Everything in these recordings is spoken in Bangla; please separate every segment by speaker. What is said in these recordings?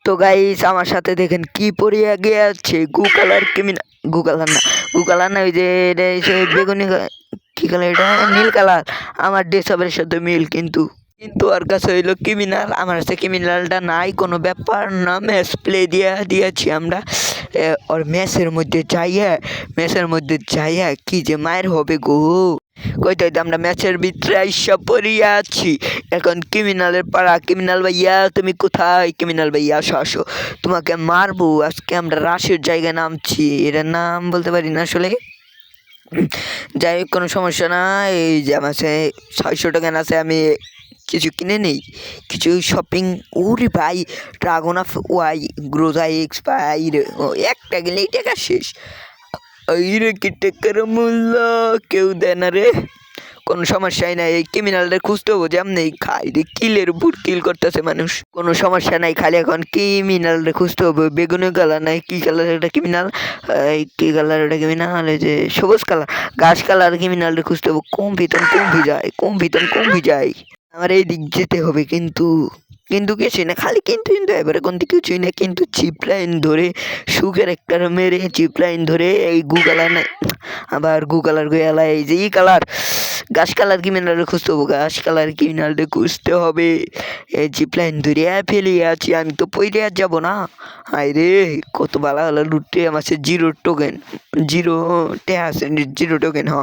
Speaker 1: তো গাইস আমার সাথে দেখেন কি পরিয়া গিয়েছে গু কালার না ওই যে এটা সে বেগুনি কি কালার এটা নীল কালার। আমার ডেসবের সাথে মিল কিন্তু ওর কাছে হইলো ক্রিমিনাল, আমার কাছে ক্রিমিনালটা নাই। কোনো ব্যাপার না, ম্যাচ প্লে দিয়েছি আমরা। ওর ম্যাচের মধ্যে যাইয়া কি যে মায়ের হবে গো। কইতে হইতে আমরা ম্যাচের ভিতরে আইসা পড়িয়া আছি। এখন ক্রিমিনালের পাড়া। ক্রিমিনাল ভাইয়া তুমি কোথায়? ক্রিমিনাল ভাইয়া আসো আসো, তোমাকে মারবো আজকে। আমরা রাশের জায়গায় নামছি, এটার নাম বলতে পারি না আসলে। যাই হোক, কোনো সমস্যা না। এই যে আমার 600 টাকা আছে, আমি কিছু কিনে নেই, কিছু শপিং। ওরে ভাই, dragon of Y Groza X ভাই একটা গেলেই টাকা শেষ। এই রে কি টেকার মূল্য কেউ দেয় না রে। কোনো সমস্যাই নাই, এই ক্রিমিনালদের খুঁজতে হবো যেমনি খাই রে, কিলের উপর কিল করতেছে মানুষ। কোনো সমস্যা নাই, খালি এখন ক্রিমিনালদের খুঁজতে হবে। বেগুনি কালার নাই, কি কালার এটা ক্রিমিনাল, কি কালার এটা ক্রিমিনাল, এই যে সবুজ কালার ঘাস কালার ক্রিমিনালদের খুঁজতে হবে। কম ভি যায়। আমার এই দিক যেতে হবে, কিন্তু কিছুই না, খালি কিন্তু এবারে কোন দিকে কিছুই না, কিন্তু চিপ লাইন ধরে সুখের একটা মেরে চিপ লাইন ধরে এই কালার নাই, আবার কালার গোয়ালা এই যে ই কালার ঘাস কালার ক্রিমিনালদের খুঁজতে হবে। ঘাস কালার ক্রিমিনালদের খুঁজতে হবে। এই জিপ লাইন ধরে ফেলে আছি, আমি তো পইরে আর যাবো না। হাই রে, কত ভালো ভালো লুটে আমার 0 টোকেন, 0 টোকেন। হ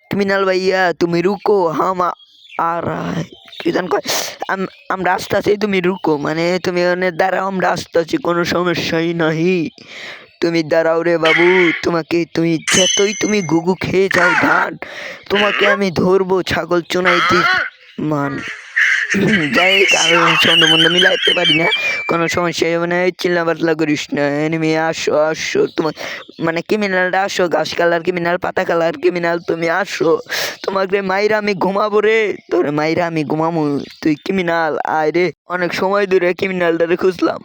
Speaker 1: ক্রিমিনাল ভাইয়া তুমি রুকো, হাম আর কি জান কয়, আমরা আস্তে আছি, তুমি রুকো মানে তুমি দাঁড়াও, আমরা আস্তে আছি, কোনো সমস্যাই নাহি। তুমি দাঁড়াও রে বাবু, তুমি যতই তুমি ঘুঘু খেয়ে যাও ধান, তোমাকে আমি ধরবো ছাগল চুনাইতে মান। যাই হোক, ছন্দ মিলাইতে পারি না, কোনো সমস্যা হবে না। চিল্লা পাতলা করিস না, এনিমি আসো আসো, তোমার মানে ক্রিমিনালটা আসো, ঘাস কালার ক্রিমিনাল, পাতা কালার ক্রিমিনাল, তুমি আসো। তোমাকে মাইরা আমি ঘুমাবো রে, তোর মাইরা আমি ঘুমাবো, তুই ক্রিমিনাল আয় রে। অনেক সময় ধরে ক্রিমিনালটারে খুঁজলাম।